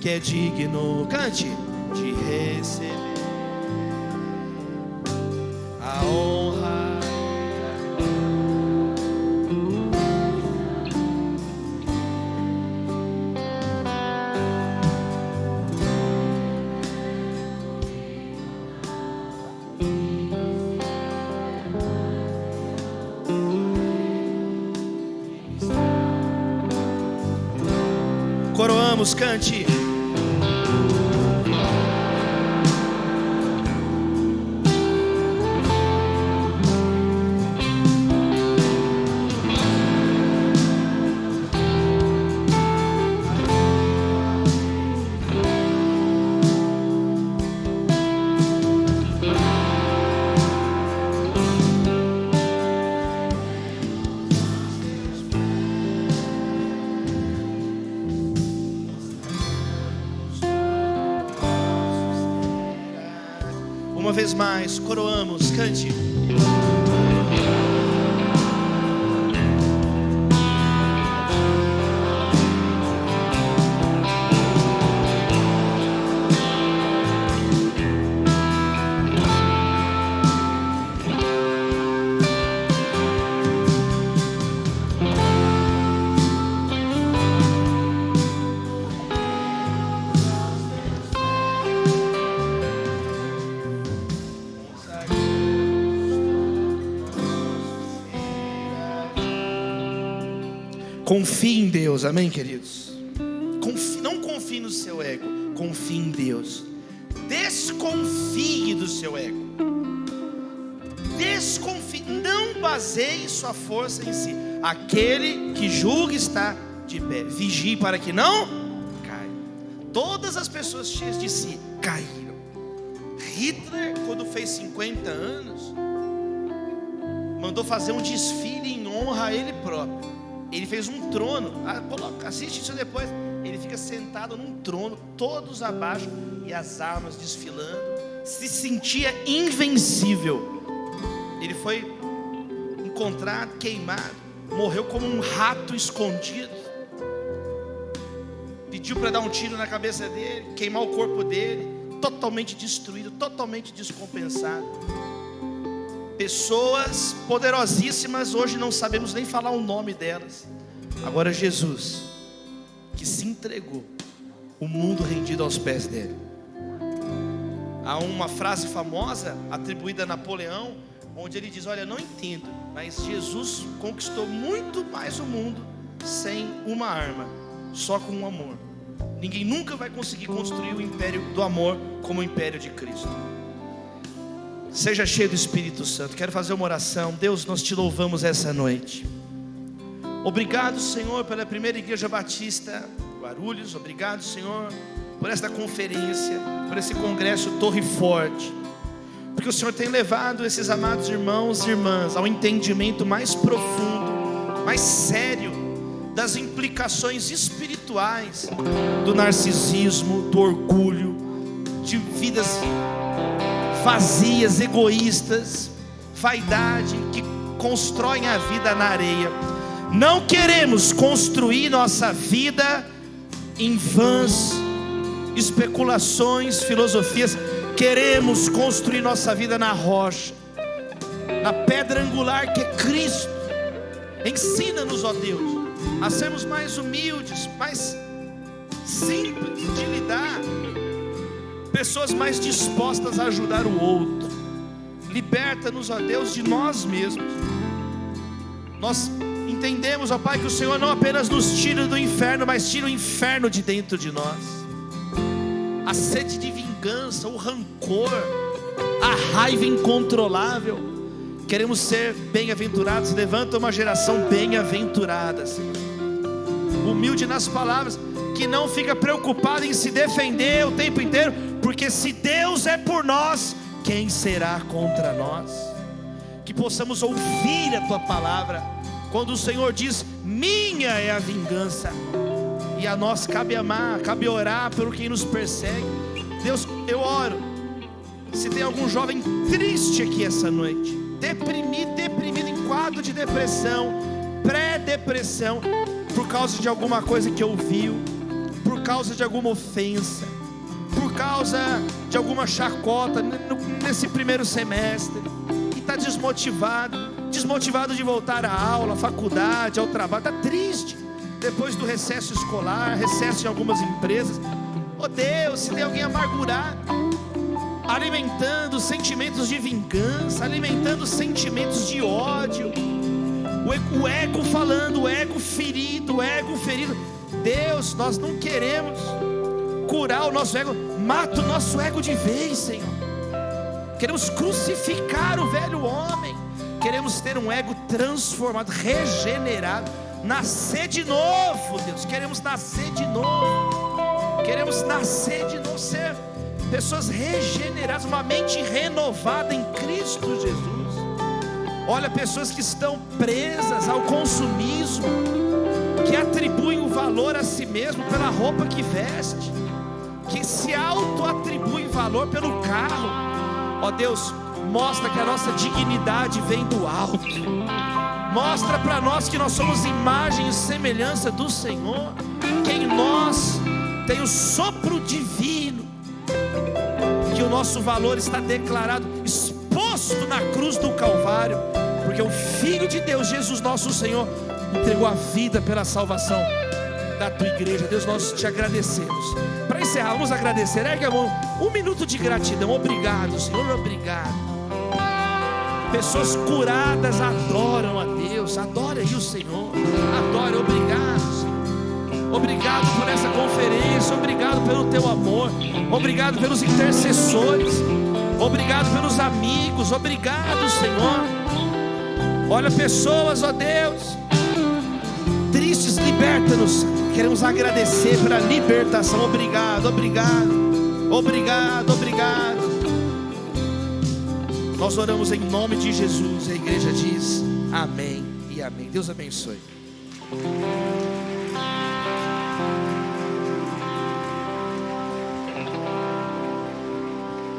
que é digno, cante, de receber a honra. Coroamos, cante. Uma vez mais, coroamos, cante. Confie em Deus, amém, queridos? Não confie no seu ego, confie em Deus. Desconfie do seu ego. Desconfie, não baseie sua força em si. Aquele que julga está de pé, vigie para que não caia. Todas as pessoas cheias de si caíram. Hitler, quando fez 50 anos, mandou fazer um desfile em honra a ele próprio. Ele fez um trono, assiste isso depois. Ele fica sentado num trono, todos abaixo, e as armas desfilando. Se sentia invencível. Ele foi encontrado, queimado, morreu como um rato escondido. Pediu para dar um tiro na cabeça dele, queimar o corpo dele, totalmente destruído, totalmente descompensado. Pessoas poderosíssimas, hoje não sabemos nem falar o nome delas. Agora Jesus, que se entregou, o mundo rendido aos pés dele. Há uma frase famosa atribuída a Napoleão, onde ele diz: olha, não entendo, mas Jesus conquistou muito mais o mundo sem uma arma, só com um amor. Ninguém nunca vai conseguir construir o império do amor como o império de Cristo. Seja cheio do Espírito Santo. Quero fazer uma oração. Deus, nós te louvamos essa noite. Obrigado, Senhor, pela primeira igreja batista Guarulhos. Obrigado, Senhor, por esta conferência, por esse congresso Torre Forte, porque o Senhor tem levado esses amados irmãos e irmãs ao entendimento mais profundo, mais sério, das implicações espirituais do narcisismo, do orgulho, de vidas vazias, egoístas, vaidade, que constroem a vida na areia. Não queremos construir nossa vida em vãs especulações, filosofias. Queremos construir nossa vida na rocha, na pedra angular que é Cristo. Ensina-nos, ó Deus, a sermos mais humildes, mais simples de lidar, pessoas mais dispostas a ajudar o outro. Liberta-nos, ó Deus, de nós mesmos. Nós entendemos, ó Pai, que o Senhor não apenas nos tira do inferno, mas tira o inferno de dentro de nós. A sede de vingança, o rancor, a raiva incontrolável. Queremos ser bem-aventurados. Levanta uma geração bem-aventurada, Senhor, humilde nas palavras, que não fica preocupado em se defender o tempo inteiro, porque se Deus é por nós, quem será contra nós? Que possamos ouvir a Tua palavra, quando o Senhor diz: minha é a vingança, e a nós cabe amar, cabe orar por quem nos persegue. Deus, eu oro, se tem algum jovem triste aqui essa noite, deprimido em quadro de depressão, pré-depressão, por causa de alguma coisa que ouviu, por causa de alguma ofensa, por causa de alguma chacota nesse primeiro semestre, e está desmotivado de voltar à aula, à faculdade, ao trabalho, está triste, depois do recesso escolar, recesso em algumas empresas. Oh Deus, se tem alguém amargurado, alimentando sentimentos de vingança, alimentando sentimentos de ódio, o ego falando, o ego ferido, Deus, nós não queremos curar o nosso ego. Mata o nosso ego de vez, Senhor. Queremos crucificar o velho homem. Queremos ter um ego transformado, regenerado, nascer de novo, Deus. Queremos nascer de novo. Queremos nascer de novo, ser pessoas regeneradas, uma mente renovada em Cristo Jesus. Olha, pessoas que estão presas ao consumismo, que atribuem o valor a si mesmo pela roupa que veste, que se auto-atribuem valor pelo carro. Ó Deus, mostra que a nossa dignidade vem do alto. Mostra para nós que nós somos imagem e semelhança do Senhor, que em nós tem o sopro divino, que o nosso valor está declarado, exposto na cruz do Calvário, porque o Filho de Deus, Jesus nosso Senhor, entregou a vida pela salvação da Tua igreja. Deus, nós te agradecemos. Para encerrar, vamos agradecer. Ergue a mão, 1 minuto de gratidão. Obrigado, Senhor, obrigado. Pessoas curadas adoram a Deus. Adore aí o Senhor. Adore, obrigado, Senhor. Obrigado por essa conferência. Obrigado pelo teu amor, obrigado pelos intercessores, obrigado pelos amigos, obrigado, Senhor. Olha, pessoas, ó Deus, tristes, liberta-nos. Queremos agradecer pela libertação. Obrigado, obrigado, obrigado, obrigado. Nós oramos em nome de Jesus. A igreja diz amém e amém. Deus abençoe.